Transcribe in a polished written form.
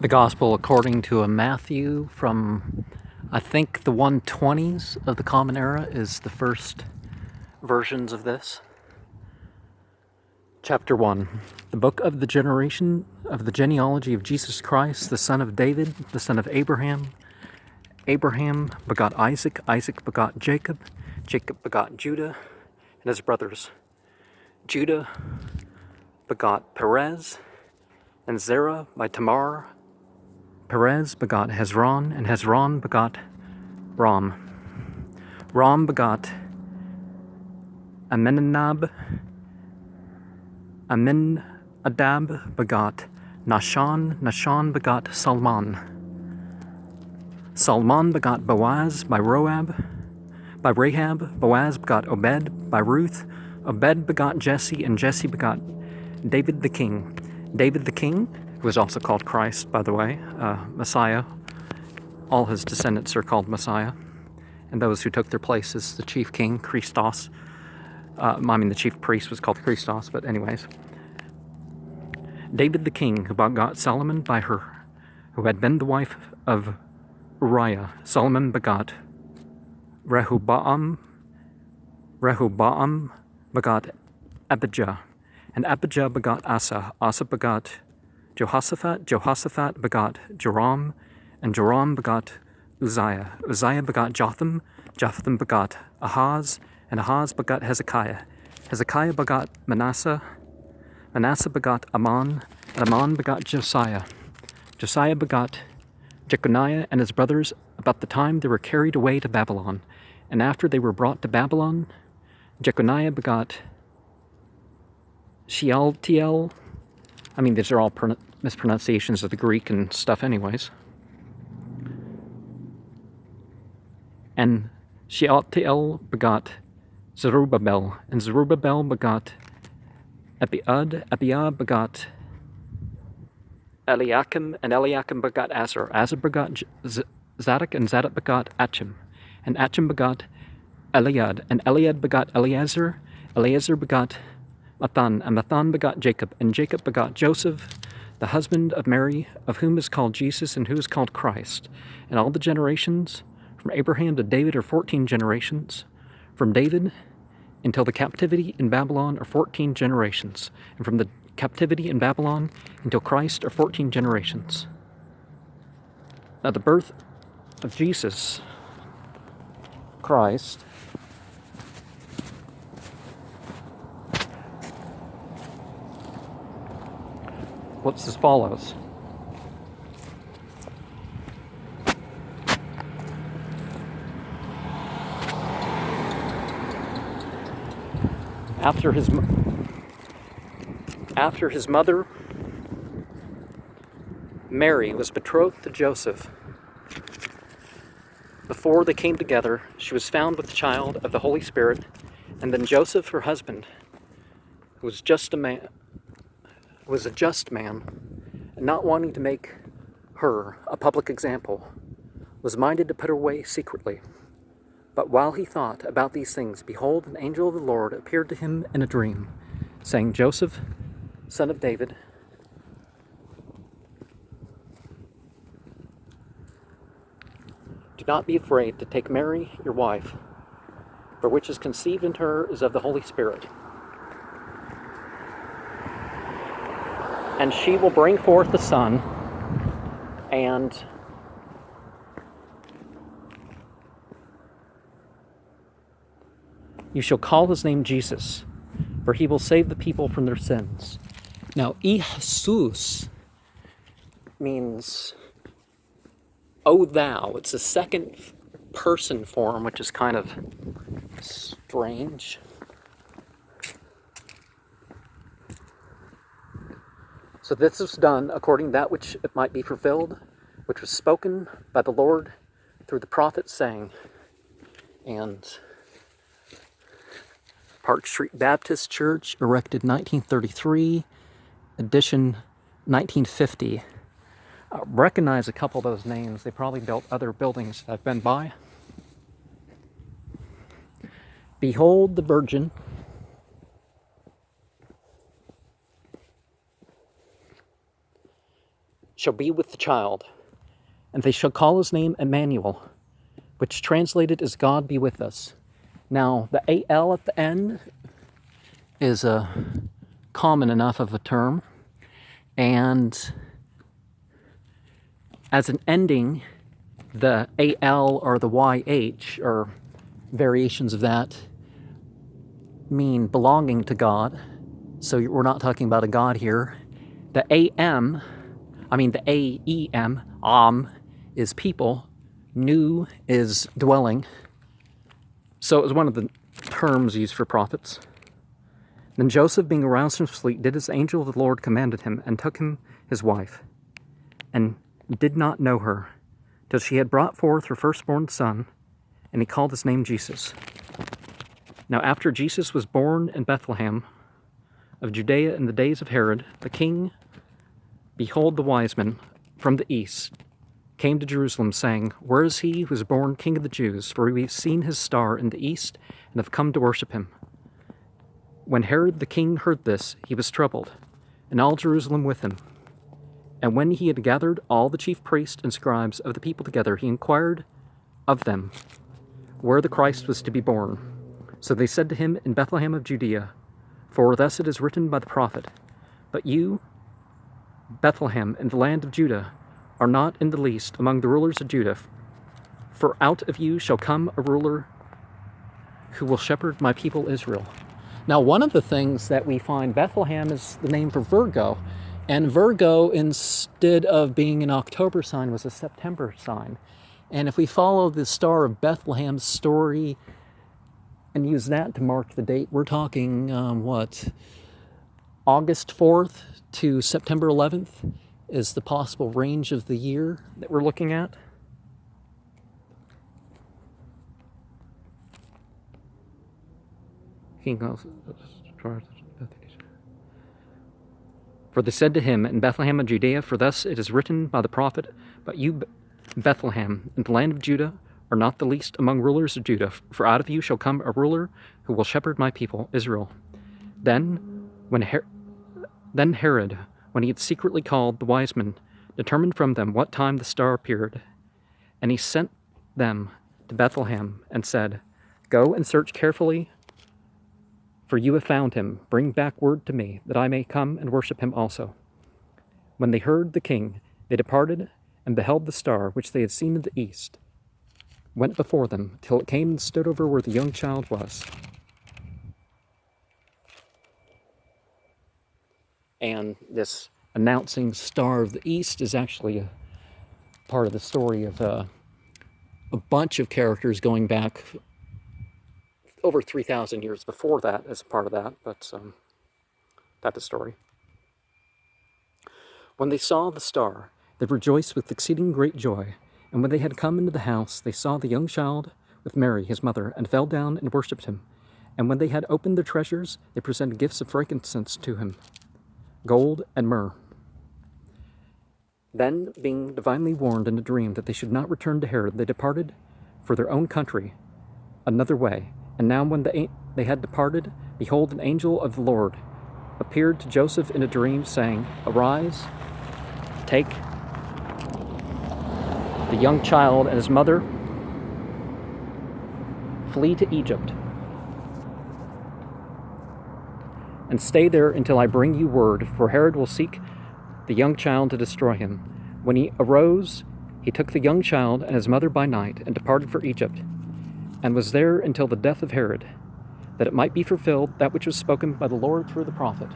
The Gospel according to a Matthew from, I think, the 120s of the Common Era is the first versions of this. Chapter 1. The book of the generation of the genealogy of Jesus Christ, the son of David, the son of Abraham. Abraham begot Isaac, Isaac begot Jacob, Jacob begot Judah and his brothers. Judah begot Perez and Zerah by Tamar. Perez begot Hezron, and Hezron begot Ram. Ram begot Amminadab. Amminadab begot Nahshon. Nahshon begot Salmon. Salmon begot Boaz by Rahab. Boaz begot Obed by Ruth. Obed begot Jesse, and Jesse begot David the king. David the king, who is also called Christ, by the way, Messiah. All his descendants are called Messiah. And those who took their place as the chief king, Christos. The chief priest was called Christos, but anyways. David the king, who begot Solomon by her, who had been the wife of Uriah. Solomon begot Rehoboam. Rehoboam begot Abijah. And Abijah begot Asa. Asa begot Jehoshaphat. Jehoshaphat begot Joram. And Joram begot Uzziah. Uzziah begot Jotham. Jotham begot Ahaz. And Ahaz begot Hezekiah. Hezekiah begot Manasseh. Manasseh begot Amon. And Amon begot Josiah. Josiah begot Jeconiah and his brothers about the time they were carried away to Babylon. And after they were brought to Babylon, Jeconiah begot Shealtiel. These are all mispronunciations of the Greek and stuff anyways. And Shealtiel begot Zerubbabel. And Zerubbabel begot Abiud. Abiud begot Eliakim. And Eliakim begot Azar. Azar begot Zadok. And Zadok begot Achim. And Achim begot Eliad. And Eliad begot Eleazar. Eleazar begot Mathan. And Mathan begot Jacob. And Jacob begot Joseph, the husband of Mary, of whom is called Jesus and who is called Christ. And all the generations from Abraham to David are 14 generations. From David until the captivity in Babylon are 14 generations. And from the captivity in Babylon until Christ are 14 generations. Now the birth of Jesus Christ looks as follows. After his mother Mary was betrothed to Joseph, before they came together, she was found with the child of the Holy Spirit, and then Joseph, her husband, who was a just man, and not wanting to make her a public example, was minded to put her away secretly. But while he thought about these things, behold, an angel of the Lord appeared to him in a dream, saying, Joseph, son of David, do not be afraid to take Mary, your wife, for which is conceived in her is of the Holy Spirit. And she will bring forth a son, and you shall call his name Jesus, for he will save the people from their sins. Now, Jesus means, O thou. It's a second person form, which is kind of strange. So this was done according to that which it might be fulfilled, which was spoken by the Lord through the prophet, saying, and Park Street Baptist Church, erected 1933, edition 1950. I recognize a couple of those names. They probably built other buildings I've been by. Behold the Virgin shall be with child, and they shall call his name Emmanuel, which translated is God be with us. Now, the AL at the end is a common enough of a term, and as an ending, the AL or the YH, or variations of that, mean belonging to God. So we're not talking about a God here. The AEM, is people. Nu is dwelling. So it was one of the terms used for prophets. Then Joseph, being aroused from sleep, did as the angel of the Lord commanded him, and took him his wife, and did not know her, till she had brought forth her firstborn son, and he called his name Jesus. Now after Jesus was born in Bethlehem of Judea in the days of Herod, the king, behold, the wise men from the east came to Jerusalem, saying, Where is he who is born King of the Jews? For we have seen his star in the east, and have come to worship him. When Herod the king heard this, he was troubled, and all Jerusalem with him. And when he had gathered all the chief priests and scribes of the people together, he inquired of them where the Christ was to be born. So they said to him, In Bethlehem of Judea, for thus it is written by the prophet, But you, Bethlehem, in the land of Judah, are not in the least among the rulers of Judah, for out of you shall come a ruler who will shepherd my people Israel. Now, one of the things that we find, Bethlehem is the name for Virgo, and Virgo, instead of being an October sign, was a September sign. And if we follow the Star of Bethlehem's story and use that to mark the date, we're talking, August 4th to September 11th is the possible range of the year that we're looking at. For they said to him, In Bethlehem of Judea, for thus it is written by the prophet, But you, Bethlehem, in the land of Judah, are not the least among rulers of Judah, for out of you shall come a ruler who will shepherd my people Israel. Then Herod, when he had secretly called the wise men, determined from them what time the star appeared. And he sent them to Bethlehem and said, Go and search carefully, for you have found him. Bring back word to me, that I may come and worship him also. When they heard the king, they departed and beheld the star which they had seen in the east, went before them, till it came and stood over where the young child was. And this announcing Star of the East is actually a part of the story of a bunch of characters going back over 3,000 years before that as part of that, but that's the story. When they saw the star, they rejoiced with exceeding great joy, and when they had come into the house, they saw the young child with Mary, his mother, and fell down and worshipped him. And when they had opened their treasures, they presented gifts of frankincense to him, gold and myrrh. Then, being divinely warned in a dream that they should not return to Herod, they departed for their own country another way. And now when they had departed, behold, an angel of the Lord appeared to Joseph in a dream, saying, Arise, take the young child and his mother, flee to Egypt, and stay there until I bring you word, for Herod will seek the young child to destroy him. When he arose, he took the young child and his mother by night, and departed for Egypt, and was there until the death of Herod, that it might be fulfilled that which was spoken by the Lord through the prophet.